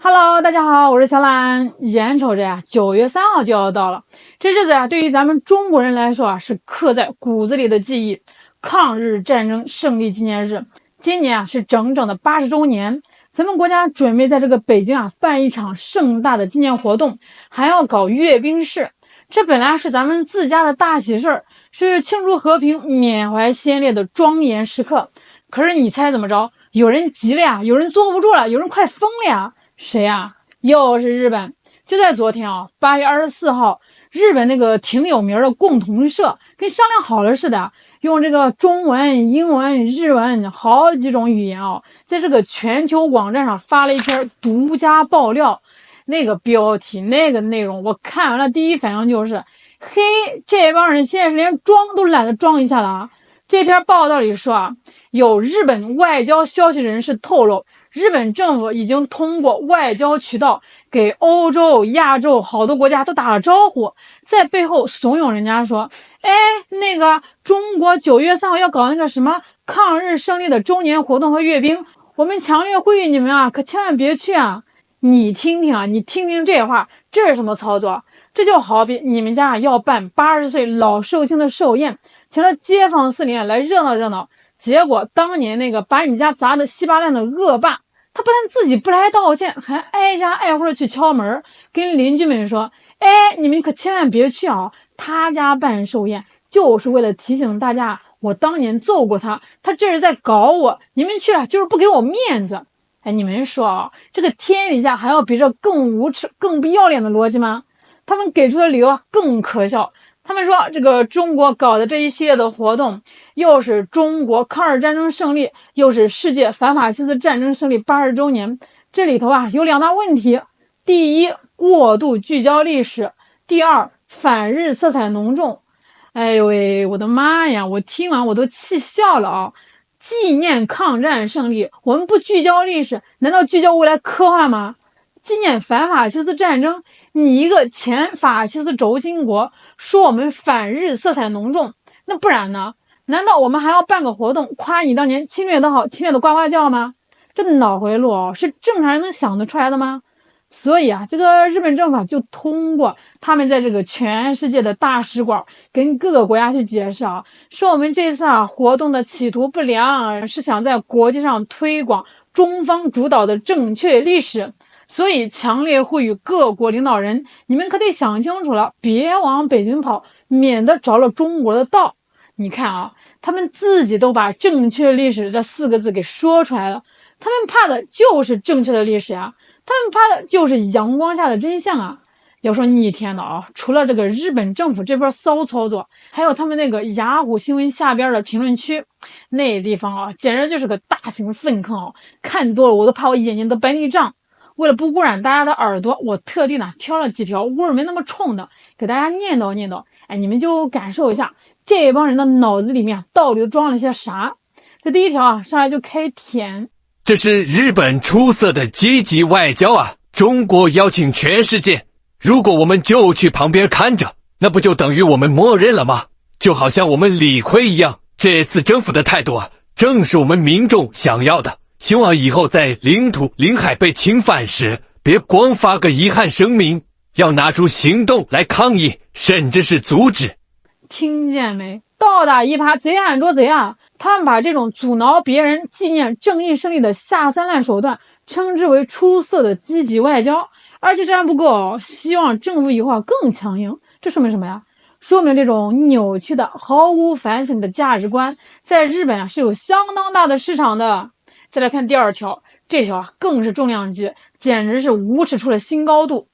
Hello，大家好，我是小懒。眼瞅着呀，9月3号就要到了，这日子呀，对于咱们中国人来说啊，是刻在骨子里的记忆。抗日战争胜利纪念日，今年啊是整整的80周年。咱们国家准备在这个北京啊办一场盛大的纪念活动，还要搞阅兵式。这本来是咱们自家的大喜事儿，是庆祝和平、缅怀先烈的庄严时刻。可是你猜怎么着？有人急了呀，有人坐不住了，有人快疯了呀！谁呀？又是日本。就在昨天啊，8月24号，日本那个挺有名的共同社跟商量好了似的，用这个中文、英文、日文好几种语言啊，在这个全球网站上发了一篇独家爆料。那个标题那个内容，我看完了第一反应就是，嘿，这帮人现在是连装都懒得装一下了啊！这篇报道里说啊，有日本外交消息人士透露，日本政府已经通过外交渠道给欧洲、亚洲好多国家都打了招呼，在背后怂恿人家说，哎，那个中国9月3号要搞那个什么抗日胜利的周年活动和阅兵，我们强烈呼吁你们啊，可千万别去啊！你听听啊，你听听这话，这是什么操作？这就好比你们家要办80岁老寿星的寿宴，请了街坊四邻来热闹热闹，结果当年那个把你家砸得稀巴烂的恶霸，他不但自己不来道歉，还挨家挨户去敲门，跟邻居们说，哎，你们可千万别去啊，他家办寿宴就是为了提醒大家，我当年揍过他，他这是在搞我，你们去了就是不给我面子。哎，你们说啊，这个天底下还有比这更无耻、更不要脸的逻辑吗？他们给出的理由更可笑。他们说，这个中国搞的这一系列的活动，又是中国抗日战争胜利，又是世界反法西斯战争胜利80周年，这里头啊有2大问题：第一，过度聚焦历史；第二，反日色彩浓重。哎呦喂，我的妈呀！我听完我都气笑了啊！纪念抗战胜利，我们不聚焦历史，难道聚焦未来科幻吗？纪念反法西斯战争，你一个前法西斯轴心国说我们反日色彩浓重，那不然呢？难道我们还要办个活动夸你当年侵略的好，侵略的呱呱叫吗？这脑回路哦，是正常人能想得出来的吗？所以啊，这个日本政府就通过他们在这个全世界的大使馆跟各个国家去解释啊，说我们这次啊活动的企图不良，是想在国际上推广中方主导的正确历史，所以强烈呼吁各国领导人，你们可得想清楚了，别往北京跑，免得着了中国的道。你看啊，他们自己都把正确历史这4个字给说出来了，他们怕的就是正确的历史呀，他们怕的就是阳光下的真相啊！要说逆天的啊，除了这个日本政府这波骚操作，还有他们那个雅虎新闻下边的评论区，那地方啊，简直就是个大型粪坑啊！看多了我都怕我眼睛都白内障。为了不污染大家的耳朵，我特地呢挑了几条味没那么冲的，给大家念叨念叨。哎，你们就感受一下这帮人的脑子里面到底都装了些啥。这第一条啊，上来就开舔。这是日本出色的积极外交啊！中国邀请全世界，如果我们就去旁边看着，那不就等于我们默认了吗？就好像我们理亏一样。这次政府的态度啊，正是我们民众想要的。希望以后在领土领海被侵犯时，别光发个遗憾声明，要拿出行动来抗议，甚至是阻止。听见没？倒打一耙，贼喊捉贼啊！他们把这种阻挠别人纪念正义胜利的下三滥手段称之为出色的积极外交，而且这还不够，希望政府以后更强硬。这说明什么呀？说明这种扭曲的毫无反省的价值观在日本是有相当大的市场的。再来看第2条，这条更是重量级，简直是无耻出了新高度。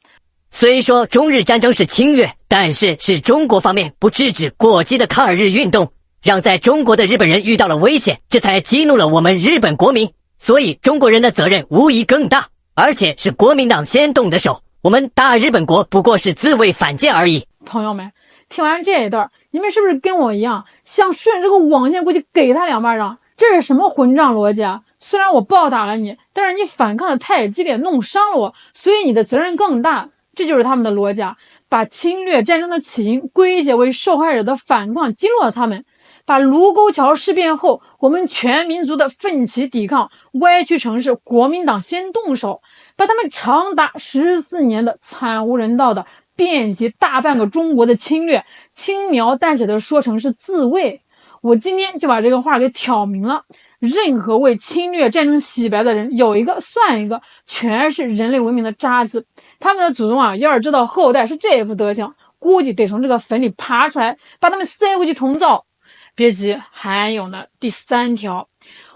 虽说中日战争是侵略，但是中国方面不制止过激的抗日运动，让在中国的日本人遇到了危险，这才激怒了我们日本国民，所以中国人的责任无疑更大，而且是国民党先动的手，我们大日本国不过是自卫反间而已。朋友们，听完这一段，你们是不是跟我一样，想顺着这个网线过去给他2巴掌？这是什么混账逻辑啊？虽然我暴打了你，但是你反抗的太激烈，弄伤了我，所以你的责任更大。这就是他们的逻辑啊，把侵略战争的起因归结为受害者的反抗，激怒了他们，把卢沟桥事变后我们全民族的奋起抵抗歪曲成是国民党先动手，把他们长达14年的惨无人道的遍及大半个中国的侵略，轻描淡写的说成是自卫。我今天就把这个话给挑明了，任何为侵略战争洗白的人，有一个算一个，全是人类文明的渣子。他们的祖宗啊，要是知道后代是这副德行，估计得从这个坟里爬出来，把他们塞回去重造。别急，还有呢。第3条，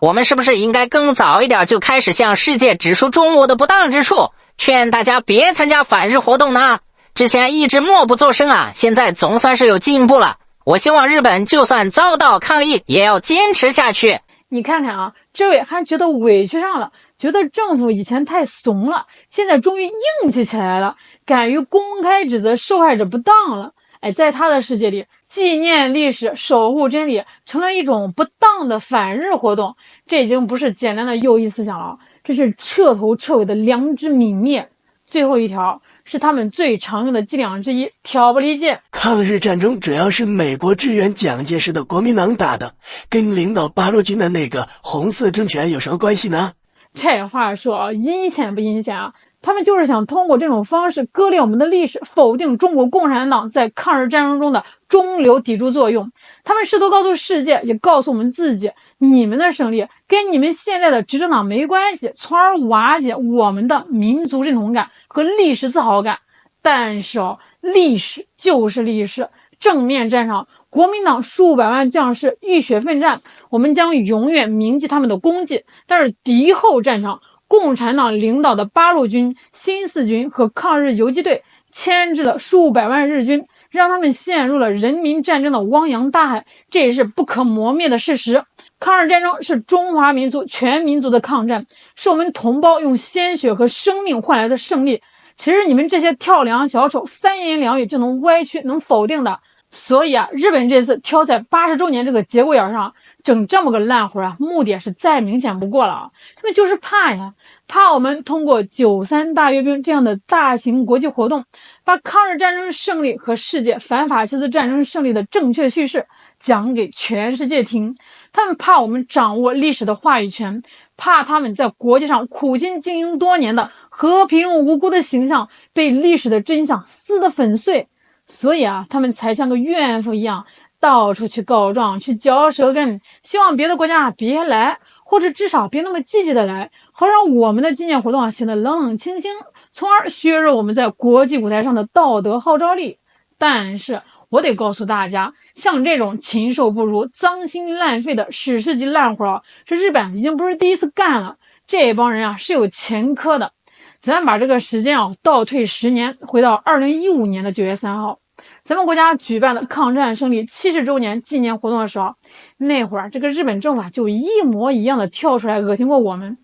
我们是不是应该更早一点就开始向世界指出中国的不当之处，劝大家别参加反日活动呢？之前一直默不作声啊，现在总算是有进步了。我希望日本就算遭到抗议，也要坚持下去。你看看啊，这位还觉得委屈上了，觉得政府以前太怂了，现在终于硬气起来了，敢于公开指责受害者不当了。在他的世界里，纪念历史、守护真理成了一种不当的反日活动，这已经不是简单的右翼思想了，这是彻头彻尾的良知泯灭。最后一条是他们最常用的伎俩之一，挑拨离间。抗日战争主要是美国支援蒋介石的国民党打的，跟领导八路军的那个红色政权有什么关系呢？这话说阴险不阴险啊？他们就是想通过这种方式割裂我们的历史，否定中国共产党在抗日战争中的中流砥柱作用。他们试图告诉世界，也告诉我们自己，你们的胜利跟你们现在的执政党没关系，从而瓦解我们的民族认同感和历史自豪感。但是历史就是历史，正面战场国民党数百万将士浴血奋战，我们将永远铭记他们的功绩。但是敌后战场，共产党领导的八路军、新四军和抗日游击队牵制了数百万日军，让他们陷入了人民战争的汪洋大海，这也是不可磨灭的事实。抗日战争是中华民族全民族的抗战，是我们同胞用鲜血和生命换来的胜利。其实你们这些跳梁小丑3言2语就能歪曲能否定的。所以日本这次挑在80周年这个节骨眼上整这么个烂活目的也是再明显不过了。他们就是怕我们通过93大阅兵这样的大型国际活动，把抗日战争胜利和世界反法西斯战争胜利的正确叙事讲给全世界听。他们怕我们掌握历史的话语权，怕他们在国际上苦心经营多年的和平无辜的形象被历史的真相撕得粉碎。所以他们才像个怨妇一样到处去告状，去嚼舌根，希望别的国家别来，或者至少别那么积极的来，好让我们的纪念活动显得冷冷清清，从而削弱我们在国际舞台上的道德号召力。但是我得告诉大家，像这种禽兽不如、脏心烂肺的史诗级烂活这日本已经不是第一次干了，这帮人是有前科的。咱把这个时间倒退10年，回到2015年的9月3号，咱们国家举办的抗战胜利70周年纪念活动的时候，那会儿这个日本政府就一模一样的跳出来恶心过我们。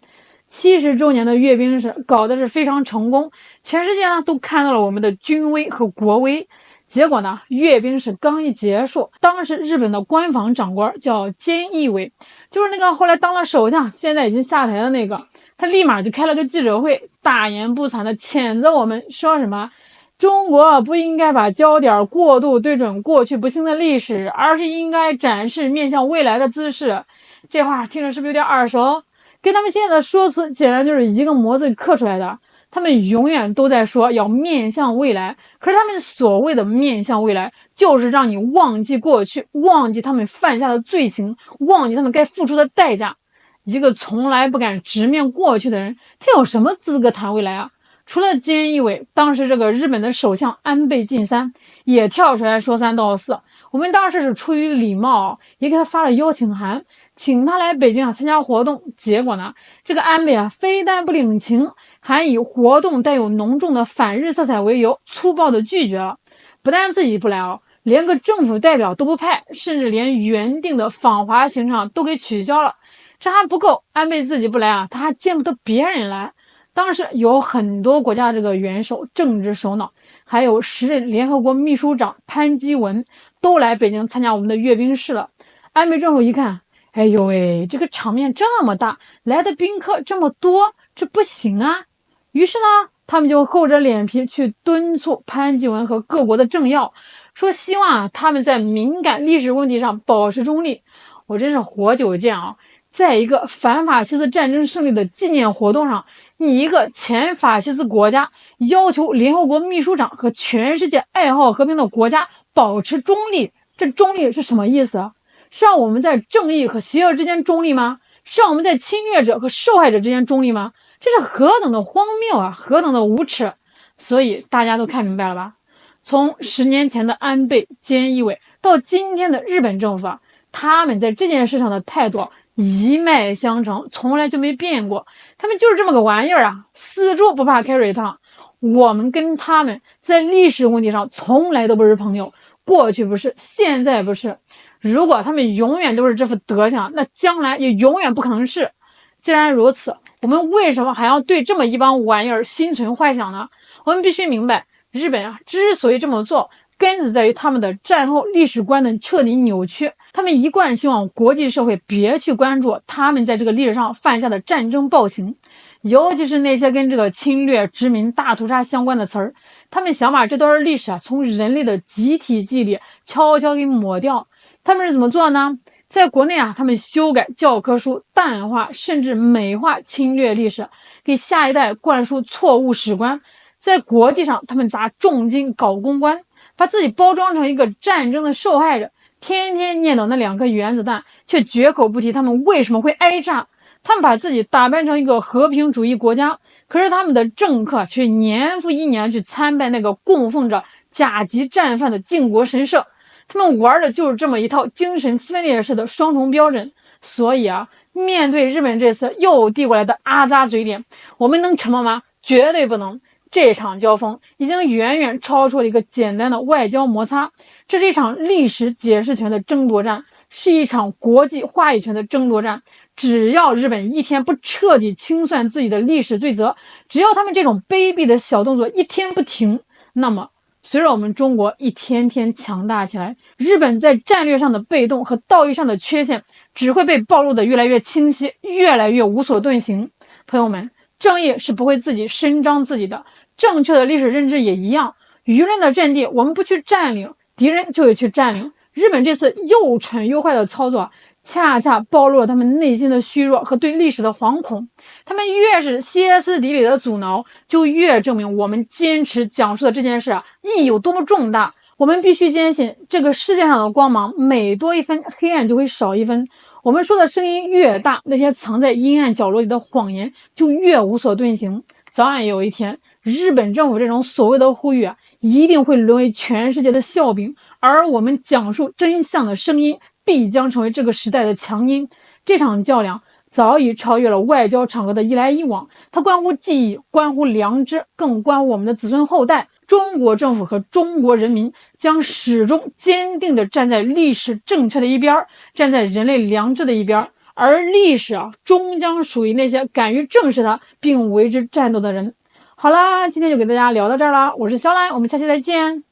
70周年的阅兵式搞的是非常成功，全世界都看到了我们的军威和国威。结果阅兵式刚一结束，当时日本的官房长官叫菅义伟，就是那个后来当了首相现在已经下台的那个，他立马就开了个记者会，大言不惭的谴责我们，说什么中国不应该把焦点过度对准过去不幸的历史，而是应该展示面向未来的姿势。这话听着是不是有点耳熟？跟他们现在的说辞简直就是一个模子刻出来的。他们永远都在说要面向未来，可是他们所谓的面向未来，就是让你忘记过去，忘记他们犯下的罪行，忘记他们该付出的代价。一个从来不敢直面过去的人，他有什么资格谈未来除了菅义伟，当时这个日本的首相安倍晋三也跳出来说3道4。我们当时是出于礼貌也给他发了邀请函，请他来北京参加活动。结果这个安倍非但不领情，还以活动带有浓重的反日色彩为由，粗暴的拒绝了。不但自己不来连个政府代表都不派，甚至连原定的访华行程都给取消了。这还不够，安倍自己不来他还见不得别人来。当时有很多国家这个元首、政治首脑，还有时任联合国秘书长潘基文都来北京参加我们的阅兵式了。安倍政府一看，哎呦喂，这个场面这么大，来的宾客这么多，这不行于是他们就厚着脸皮去敦促潘基文和各国的政要，说希望他们在敏感历史问题上保持中立。我真是活久见在一个反法西斯战争胜利的纪念活动上，你一个前法西斯国家要求联合国秘书长和全世界爱好和平的国家保持中立，这中立是什么意思啊？是让我们在正义和邪恶之间中立吗？是让我们在侵略者和受害者之间中立吗？这是何等的荒谬啊，何等的无耻！所以大家都看明白了吧？从10年前的安倍、菅义伟到今天的日本政府啊，他们在这件事上的态度一脉相承，从来就没变过。他们就是这么个玩意儿啊，死猪不怕开水烫。我们跟他们在历史问题上从来都不是朋友，过去不是，现在不是。如果他们永远都是这副德行，那将来也永远不可能是。既然如此，我们为什么还要对这么一帮玩意儿心存幻想呢？我们必须明白，日本啊之所以这么做，根子在于他们的战后历史观的彻底扭曲。他们一贯希望国际社会别去关注他们在这个历史上犯下的战争暴行，尤其是那些跟这个侵略、殖民、大屠杀相关的词儿。他们想把这段历史从人类的集体记忆里悄悄给抹掉。他们是怎么做呢？在国内他们修改教科书，淡化甚至美化侵略历史，给下一代灌输错误史观。在国际上，他们砸重金搞公关，把自己包装成一个战争的受害者，天天念叨那2颗原子弹，却绝口不提他们为什么会挨炸。他们把自己打扮成一个和平主义国家，可是他们的政客却年复一年去参拜那个供奉着甲级战犯的靖国神社。他们玩的就是这么一套精神分裂式的双重标准。所以面对日本这次又递过来的阿扎嘴脸，我们能沉默吗？绝对不能。这场交锋已经远远超出了一个简单的外交摩擦，这是一场历史解释权的争夺战，是一场国际话语权的争夺战。只要日本一天不彻底清算自己的历史罪责，只要他们这种卑鄙的小动作一天不停，那么随着我们中国一天天强大起来，日本在战略上的被动和道义上的缺陷只会被暴露的越来越清晰，越来越无所遁形。朋友们，正义是不会自己伸张自己的，正确的历史认知也一样。舆论的阵地我们不去占领，敌人就会去占领。日本这次又蠢又坏的操作，恰恰暴露了他们内心的虚弱和对历史的惶恐。他们越是歇斯底里的阻挠，就越证明我们坚持讲述的这件事意义有多么重大。我们必须坚信，这个世界上的光芒每多一分，黑暗就会少一分。我们说的声音越大，那些藏在阴暗角落里的谎言就越无所遁形。早晚有一天，日本政府这种所谓的呼吁一定会沦为全世界的笑柄，而我们讲述真相的声音必将成为这个时代的强音。这场较量早已超越了外交场合的一来一往，它关乎记忆，关乎良知，更关乎我们的子孙后代。中国政府和中国人民将始终坚定地站在历史正确的一边，站在人类良知的一边，而历史终将属于那些敢于正视它并为之战斗的人。好啦，今天就给大家聊到这儿了，我是肖兰，我们下期再见。